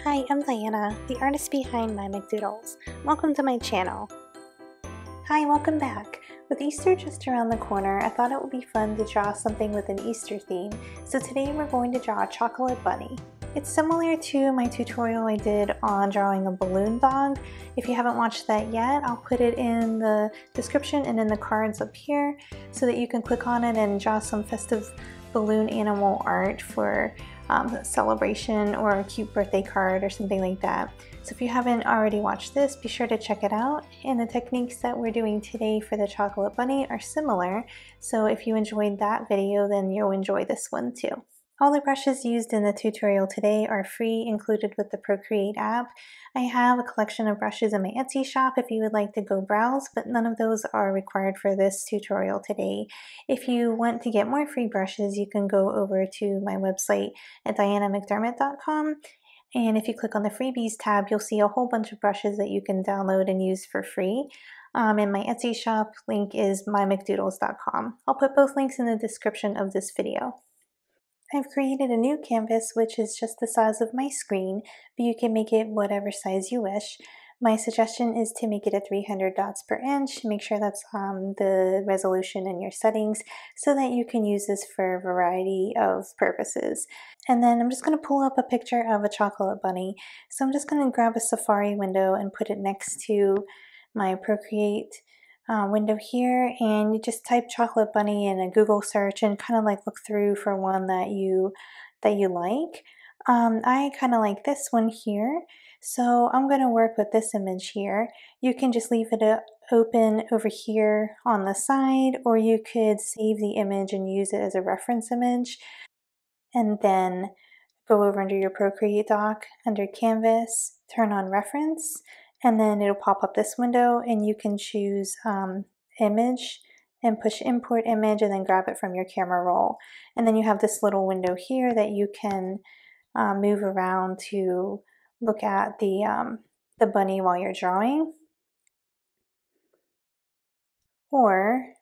Hi, I'm Diana, the artist behind My McDoodles. Welcome to my channel. Hi, welcome back. With Easter just around the corner, I thought it would be fun to draw something with an Easter theme, so today we're going to draw a chocolate bunny. It's similar to my tutorial I did on drawing a balloon dog. If you haven't watched that yet, I'll put it in the description and in the cards up here so that you can click on it and draw some festive balloon animal art for a celebration or a cute birthday card or something like that. So if you haven't already watched this, be sure to check it out. And the techniques that we're doing today for the chocolate bunny are similar. So if you enjoyed that video, then you'll enjoy this one too. All the brushes used in the tutorial today are free, included with the Procreate app. I have a collection of brushes in my Etsy shop if you would like to go browse, but none of those are required for this tutorial today. If you want to get more free brushes, you can go over to my website at dianamcdermott.com. And if you click on the freebies tab, you'll see a whole bunch of brushes that you can download and use for free. And my Etsy shop link is mymcdoodles.com. I'll put both links in the description of this video. I've created a new canvas which is just the size of my screen, but you can make it whatever size you wish. My suggestion is to make it a 300 dots per inch. Make sure that's the resolution in your settings so that you can use this for a variety of purposes. And then I'm just going to pull up a picture of a chocolate bunny. So I'm just going to grab a Safari window and put it next to my Procreate window here, and you just type chocolate bunny in a Google search and kind of like look through for one that you like. I kind of like this one here, so I'm going to work with this image here. You can just leave it open over here on the side, or you could save the image and use it as a reference image, and then go over under your Procreate doc, under Canvas, turn on Reference, and then it'll pop up this window and you can choose Image and push Import Image and then grab it from your camera roll. And then you have this little window here that you can move around to look at the bunny while you're drawing. Or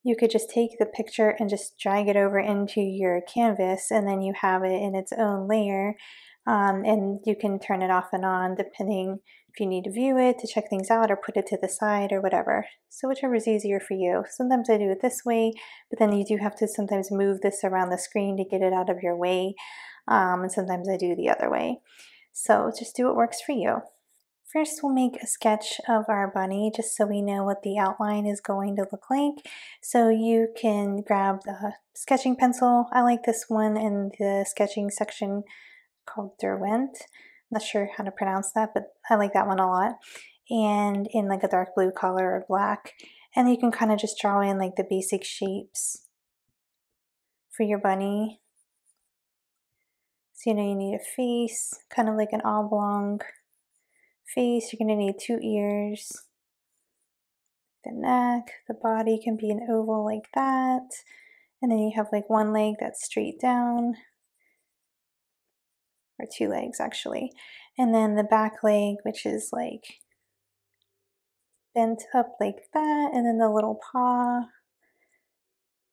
you could just take the picture and just drag it over into your canvas, and then you have it in its own layer, and you can turn it off and on depending if you need to view it, to check things out, or put it to the side or whatever. So whichever is easier for you. Sometimes I do it this way, but then you do have to sometimes move this around the screen to get it out of your way, and sometimes I do the other way. So just do what works for you. First, we'll make a sketch of our bunny just so we know what the outline is going to look like. So you can grab the sketching pencil. I like this one in the sketching section called Derwent. I'm not sure how to pronounce that, but I like that one a lot. And in like a dark blue color or black. And you can kind of just draw in like the basic shapes for your bunny. So you know you need a face, kind of like an oblong face. You're going to need 2 ears, the neck, the body can be an oval like that, and then you have like one leg that's straight down, or 2 legs actually, and then the back leg, which is like bent up like that, and then the little paw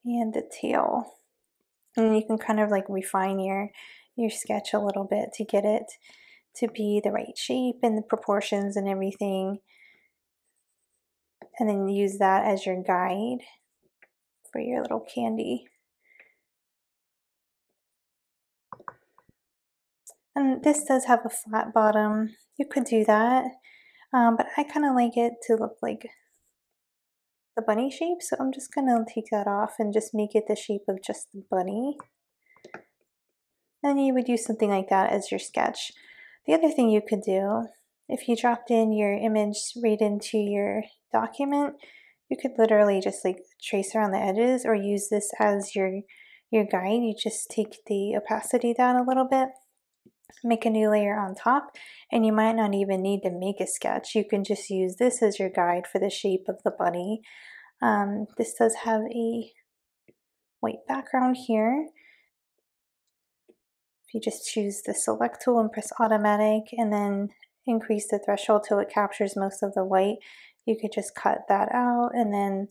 and the tail. And then you can kind of like refine your sketch a little bit to get it to be the right shape and the proportions and everything, and then use that as your guide for your little candy. And this does have a flat bottom. You could do that, but I kind of like it to look like the bunny shape, so I'm just gonna take that off and just make it the shape of just the bunny. And you would use something like that as your sketch. The other thing you could do, if you dropped in your image right into your document, you could literally just like trace around the edges or use this as your guide. You just take the opacity down a little bit, make a new layer on top, and you might not even need to make a sketch. You can just use this as your guide for the shape of the bunny. This does have a white background here. If you just choose the select tool and press automatic and then increase the threshold till it captures most of the white, you could just cut that out and then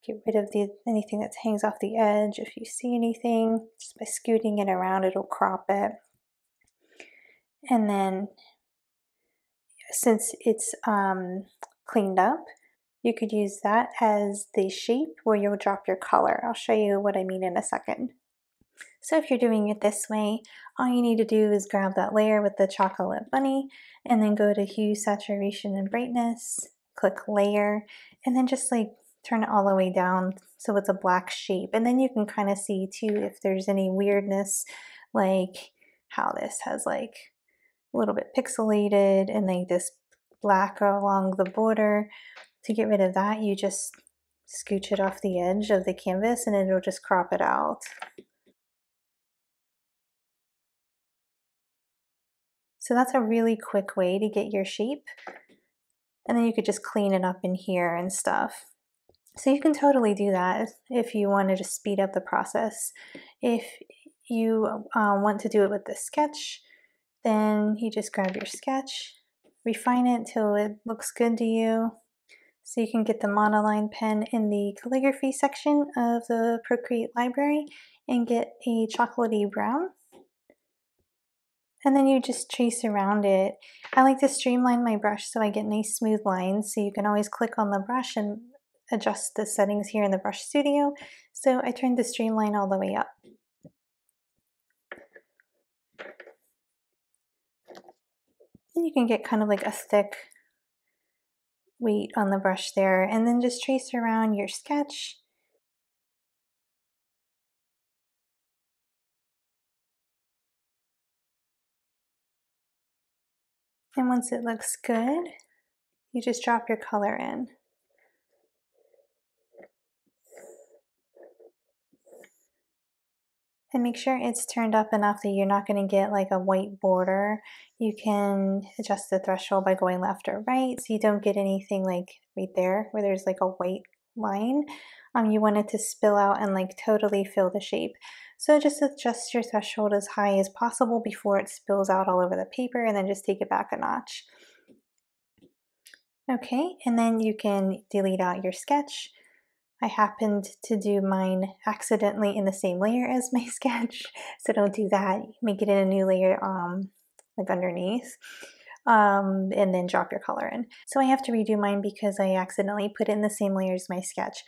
Get rid of anything that hangs off the edge. If you see anything, just by scooting it around, it'll crop it. And then since it's cleaned up, you could use that as the shape where you'll drop your color. I'll show you what I mean in a second. So if you're doing it this way, all you need to do is grab that layer with the chocolate bunny and then go to Hue, Saturation, and Brightness, click Layer, and then just like turn it all the way down so it's a black shape. And then you can kind of see too if there's any weirdness, like how this has like a little bit pixelated and like this black along the border. To get rid of that, you just scooch it off the edge of the canvas and it'll just crop it out. So that's a really quick way to get your shape. And then you could just clean it up in here and stuff. So you can totally do that if you want to just speed up the process. If you want to do it with the sketch, then you just grab your sketch, refine it till it looks good to you. So you can get the monoline pen in the calligraphy section of the Procreate library and get a chocolatey brown. And then you just trace around it. I like to streamline my brush so I get nice smooth lines. So you can always click on the brush and adjust the settings here in the Brush Studio. So I turned the streamline all the way up. And you can get kind of like a thick weight on the brush there, and then just trace around your sketch. And once it looks good, you just drop your color in. And make sure it's turned up enough that you're not going to get like a white border. You can adjust the threshold by going left or right so you don't get anything like right there where there's like a white line. You want it to spill out and like totally fill the shape. So just adjust your threshold as high as possible before it spills out all over the paper, and then just take it back a notch. Okay, and then you can delete out your sketch. I happened to do mine accidentally in the same layer as my sketch, so don't do that. Make it in a new layer, like underneath, and then drop your color in. So I have to redo mine because I accidentally put it in the same layer as my sketch.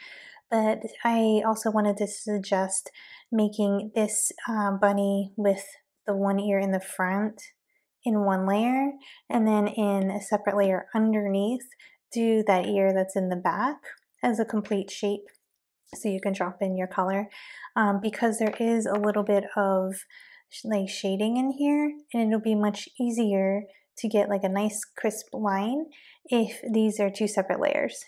But I also wanted to suggest making this bunny with the one ear in the front in one layer, and then in a separate layer underneath, do that ear that's in the back as a complete shape, so you can drop in your color. Because there is a little bit of like shading in here, and it'll be much easier to get like a nice crisp line if these are two separate layers.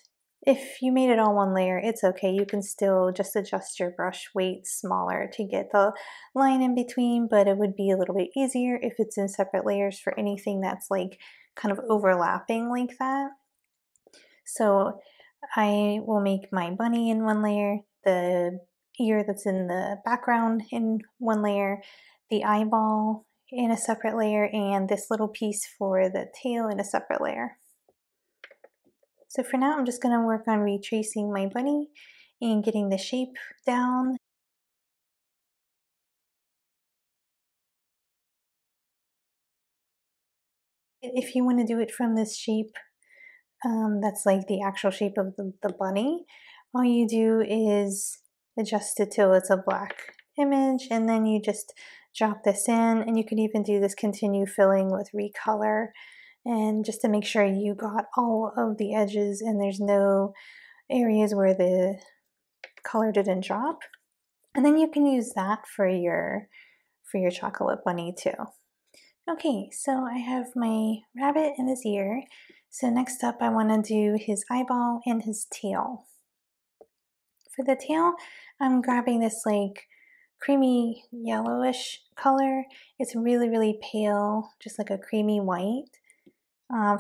If you made it all one layer, it's okay. You can still just adjust your brush weight smaller to get the line in between, but it would be a little bit easier if it's in separate layers for anything that's like kind of overlapping like that. So I will make my bunny in one layer, the ear that's in the background in one layer, the eyeball in a separate layer, and this little piece for the tail in a separate layer. So for now, I'm just going to work on retracing my bunny and getting the shape down. If you want to do it from this shape, that's like the actual shape of the bunny, all you do is adjust it till it's a black image, and then you just drop this in, and you can even do this continue filling with recolor, and just to make sure you got all of the edges and there's no areas where the color didn't drop. And then you can use that for your chocolate bunny too. Okay, so I have my rabbit and his ear. So next up I want to do his eyeball and his tail. For the tail, I'm grabbing this like creamy yellowish color. It's really, really pale, just like a creamy white.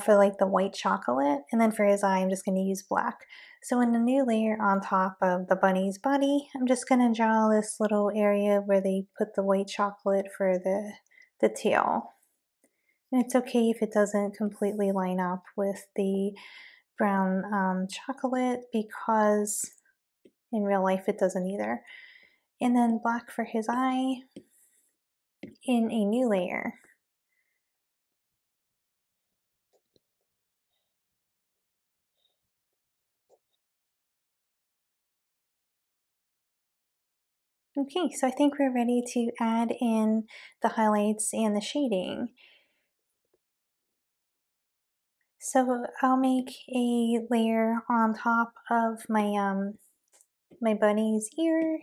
For like the white chocolate, and then for his eye I'm just going to use black. So in a new layer on top of the bunny's body, I'm just going to draw this little area where they put the white chocolate for the tail. And it's okay if it doesn't completely line up with the brown chocolate, because in real life it doesn't either. And then black for his eye in a new layer. Okay, so I think we're ready to add in the highlights and the shading. So I'll make a layer on top of my my bunny's ear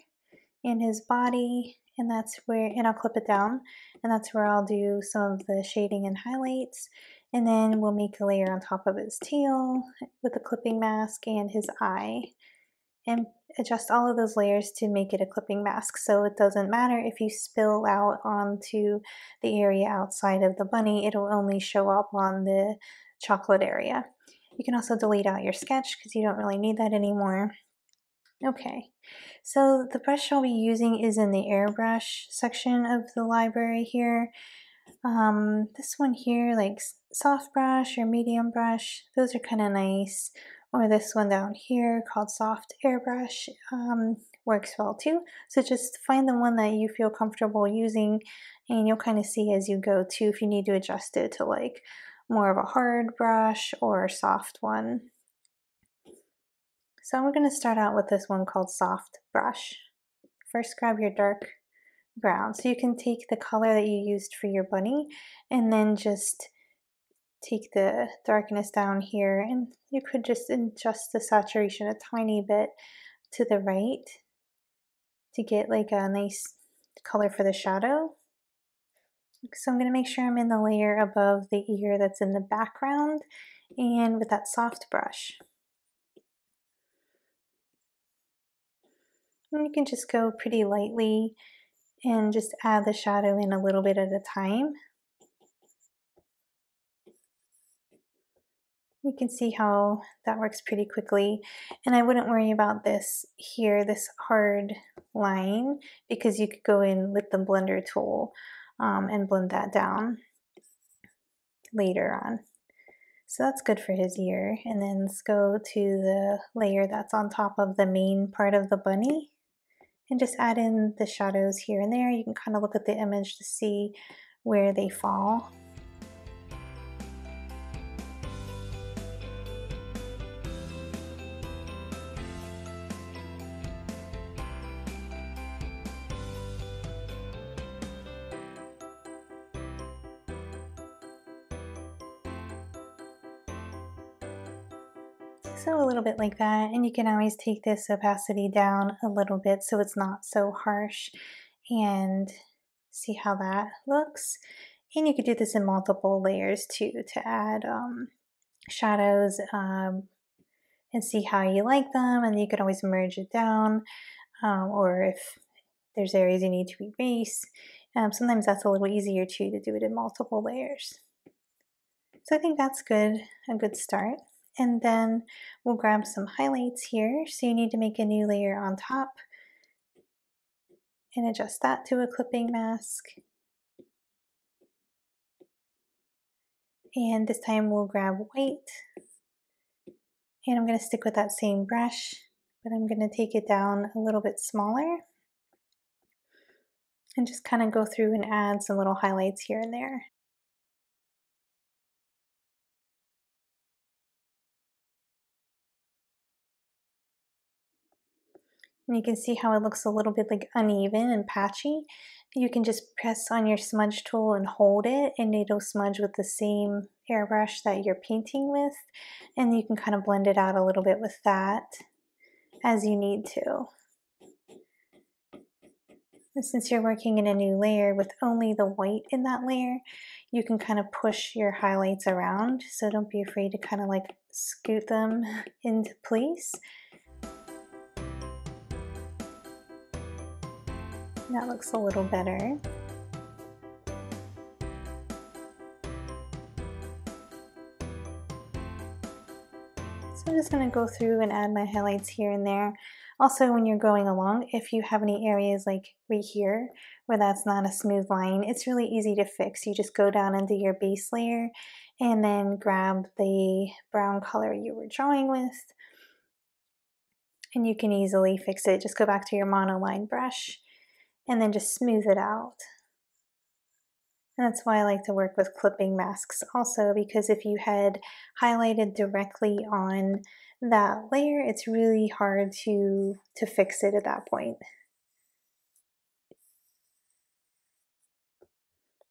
and his body, and that's where, and I'll clip it down, and that's where I'll do some of the shading and highlights. And then we'll make a layer on top of his tail with the clipping mask and his eye, and adjust all of those layers to make it a clipping mask. So it doesn't matter if you spill out onto the area outside of the bunny, it'll only show up on the chocolate area. You can also delete out your sketch because you don't really need that anymore. Okay, so the brush I'll be using is in the airbrush section of the library here. This one here, like soft brush or medium brush, those are kind of nice. Or this one down here called soft airbrush works well too. So just find the one that you feel comfortable using, and you'll kind of see as you go too if you need to adjust it to like more of a hard brush or a soft one. So we're going to start out with this one called soft brush. First, grab your dark brown. So you can take the color that you used for your bunny and then just take the darkness down here, and you could just adjust the saturation a tiny bit to the right to get like a nice color for the shadow. So I'm going to make sure I'm in the layer above the ear that's in the background, and with that soft brush. And you can just go pretty lightly and just add the shadow in a little bit at a time. You can see how that works pretty quickly. And I wouldn't worry about this here, this hard line, because you could go in with the blender tool and blend that down later on. So that's good for his ear. And then let's go to the layer that's on top of the main part of the bunny and just add in the shadows here and there. You can kind of look at the image to see where they fall. So a little bit like that, and you can always take this opacity down a little bit so it's not so harsh, and see how that looks. And you could do this in multiple layers too to add shadows and see how you like them, and you could always merge it down, or if there's areas you need to erase. Sometimes that's a little easier too to do it in multiple layers. So I think that's good, a good start. And then we'll grab some highlights here. So you need to make a new layer on top and adjust that to a clipping mask. And this time we'll grab white. And I'm going to stick with that same brush, but I'm going to take it down a little bit smaller and just kind of go through and add some little highlights here and there. And you can see how it looks a little bit like uneven and patchy. You can just press on your smudge tool and hold it, and it'll smudge with the same airbrush that you're painting with. And you can kind of blend it out a little bit with that as you need to. And since you're working in a new layer with only the white in that layer, you can kind of push your highlights around. So don't be afraid to kind of like scoot them into place. That looks a little better. So I'm just going to go through and add my highlights here and there. Also, when you're going along, if you have any areas like right here where that's not a smooth line, it's really easy to fix. You just go down into your base layer and then grab the brown color you were drawing with and you can easily fix it. Just go back to your monoline brush and then just smooth it out. And that's why I like to work with clipping masks also, because if you had highlighted directly on that layer, it's really hard to fix it at that point.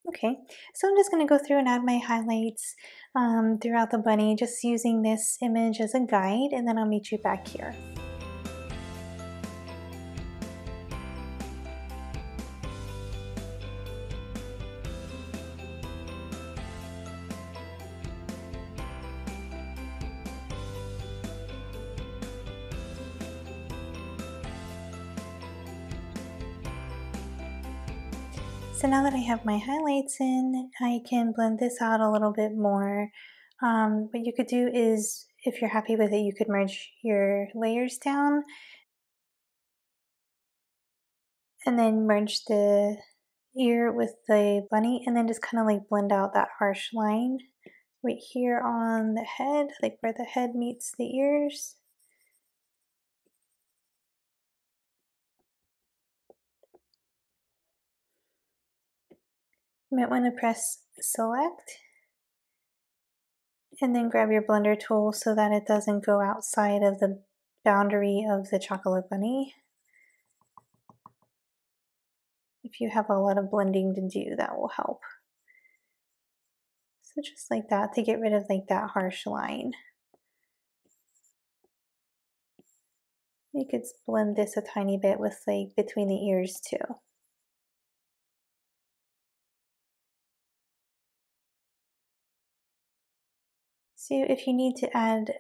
Okay, so I'm just going to go through and add my highlights throughout the bunny, just using this image as a guide, and then I'll meet you back here. So now that I have my highlights in, I can blend this out a little bit more. What you could do is, if you're happy with it, you could merge your layers down and then merge the ear with the bunny, and then just kind of like blend out that harsh line right here on the head, like where the head meets the ears. You might want to press select and then grab your blender tool so that it doesn't go outside of the boundary of the chocolate bunny. If you have a lot of blending to do, that will help. So just like that, to get rid of like that harsh line. You could blend this a tiny bit with like between the ears too. So if you need to add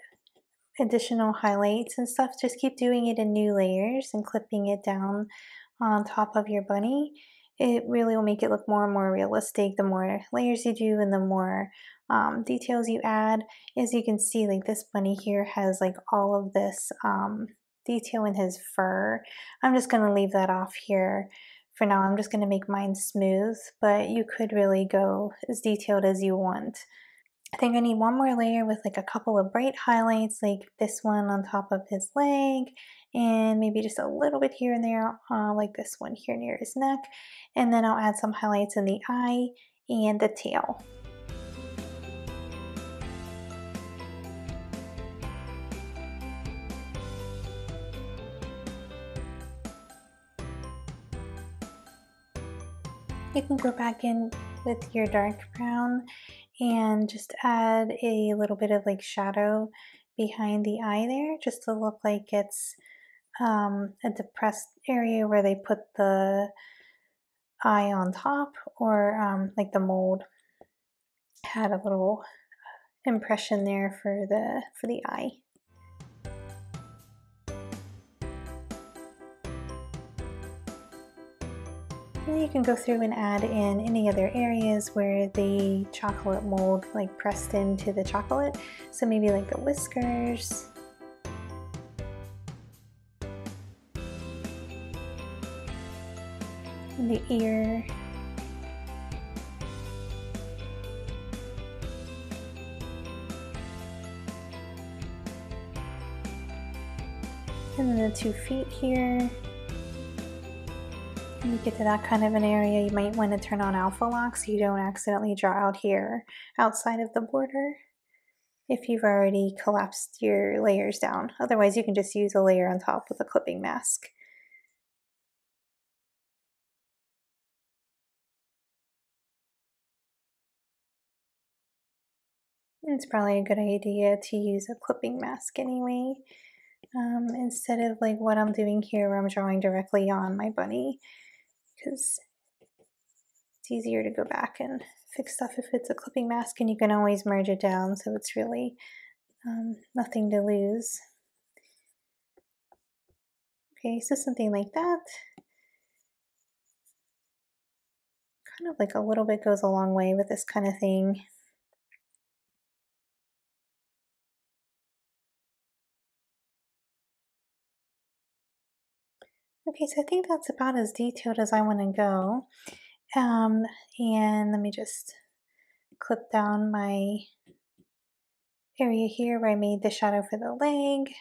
additional highlights and stuff, just keep doing it in new layers and clipping it down on top of your bunny. It really will make it look more and more realistic the more layers you do and the more details you add. As you can see, like this bunny here has like all of this detail in his fur. I'm just going to leave that off here for now. I'm just going to make mine smooth, but you could really go as detailed as you want. I think I need one more layer with like a couple of bright highlights, like this one on top of his leg, and maybe just a little bit here and there, like this one here near his neck. And then I'll add some highlights in the eye and the tail. You can go back in with your dark brown and just add a little bit of like shadow behind the eye there, just to look like it's a depressed area where they put the eye on top, or like the mold had a little impression there for the eye. And you can go through and add in any other areas where the chocolate mold like pressed into the chocolate. So maybe like the whiskers. And the ear. And then the 2 feet here. When you get to that kind of an area, you might want to turn on alpha lock so you don't accidentally draw out here outside of the border if you've already collapsed your layers down. Otherwise, you can just use a layer on top with a clipping mask. It's probably a good idea to use a clipping mask anyway, instead of like what I'm doing here where I'm drawing directly on my bunny, because it's easier to go back and fix stuff if it's a clipping mask, and you can always merge it down, so it's really nothing to lose. Okay, so something like that. Kind of like a little bit goes a long way with this kind of thing. Okay, so I think that's about as detailed as I want to go. And let me just clip down my area here where I made the shadow for the leg.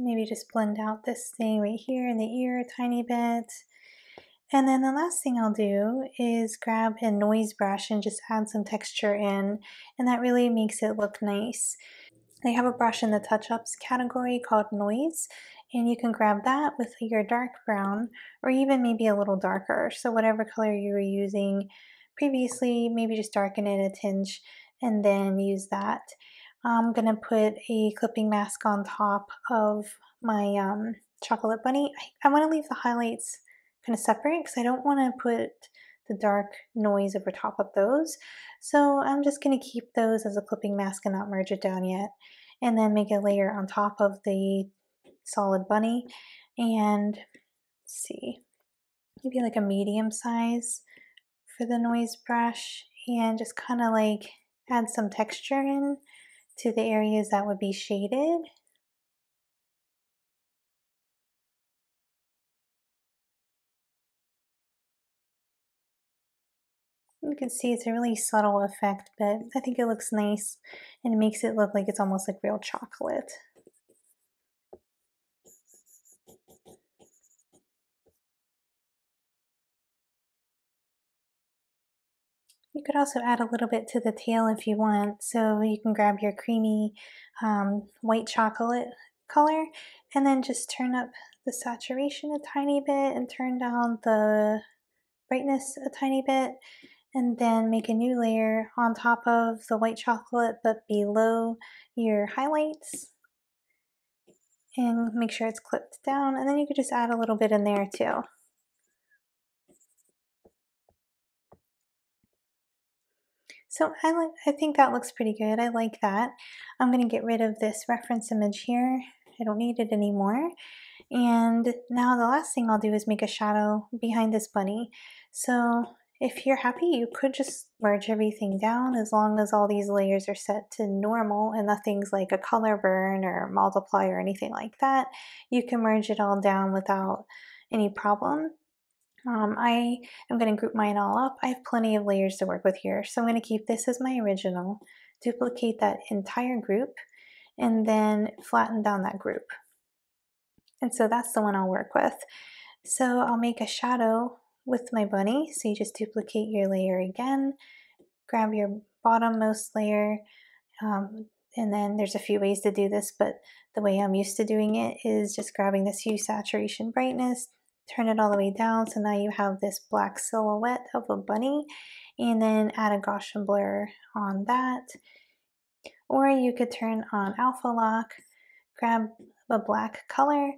Maybe just blend out this thing right here in the ear a tiny bit. And then the last thing I'll do is grab a noise brush and just add some texture in, and that really makes it look nice. I have a brush in the touch-ups category called Noise, and you can grab that with your dark brown or even maybe a little darker. So whatever color you were using previously, maybe just darken it a tinge and then use that. I'm gonna put a clipping mask on top of my chocolate bunny. I wanna leave the highlights kind of separate because I don't wanna put the dark noise over top of those. So I'm just gonna keep those as a clipping mask and not merge it down yet. And then make a layer on top of the solid bunny. And let's see, maybe like a medium size for the noise brush, and just kind of like add some texture in to the areas that would be shaded. You can see it's a really subtle effect, but I think it looks nice and it makes it look like it's almost like real chocolate. You could also add a little bit to the tail if you want. So you can grab your creamy white chocolate color and then just turn up the saturation a tiny bit and turn down the brightness a tiny bit, and then make a new layer on top of the white chocolate but below your highlights, and make sure it's clipped down, and then you could just add a little bit in there too. So I think that looks pretty good. I like that. I'm going to get rid of this reference image here. I don't need it anymore. And now the last thing I'll do is make a shadow behind this bunny. So if you're happy, you could just merge everything down as long as all these layers are set to normal and nothing's like a color burn or multiply or anything like that. You can merge it all down without any problem. I am going to group mine all up. I have plenty of layers to work with here, so I'm going to keep this as my original, duplicate that entire group, and then flatten down that group. And so that's the one I'll work with. So I'll make a shadow with my bunny. So you just duplicate your layer again, grab your bottommost layer, and then there's a few ways to do this, but the way I'm used to doing it is just grabbing this hue, saturation, brightness, turn it all the way down, so now you have this black silhouette of a bunny, and then add a Gaussian blur on that. Or you could turn on alpha lock, grab a black color,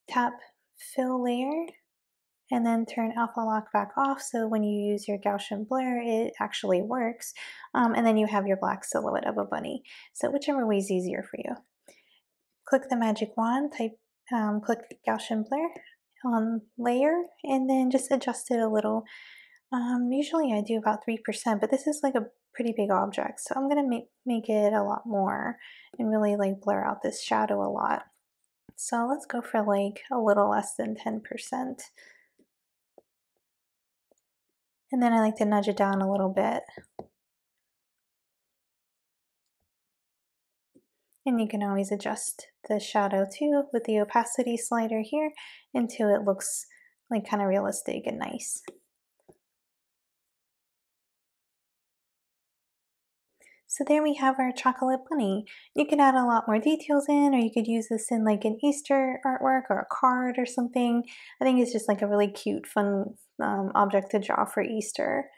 tap fill layer, and then turn alpha lock back off, so when you use your Gaussian blur it actually works, and then you have your black silhouette of a bunny. So whichever way is easier for you. Click the magic wand, click Gaussian blur on layer, and then just adjust it a little. Usually I do about 3%, but this is like a pretty big object, so I'm gonna make it a lot more and really like blur out this shadow a lot. So let's go for like a little less than 10%. And then I like to nudge it down a little bit. And you can always adjust the shadow too with the opacity slider here until it looks like kind of realistic and nice. So there we have our chocolate bunny. You could add a lot more details in, or you could use this in like an Easter artwork or a card or something. I think it's just like a really cute, fun object to draw for Easter.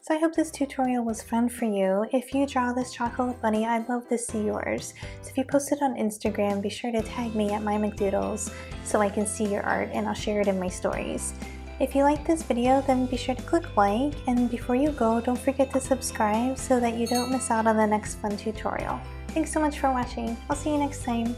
So I hope this tutorial was fun for you. If you draw this chocolate bunny, I'd love to see yours. So if you post it on Instagram, be sure to tag me at MyMcDoodles so I can see your art and I'll share it in my stories. If you like this video, then be sure to click like, and before you go, don't forget to subscribe so that you don't miss out on the next fun tutorial. Thanks so much for watching. I'll see you next time.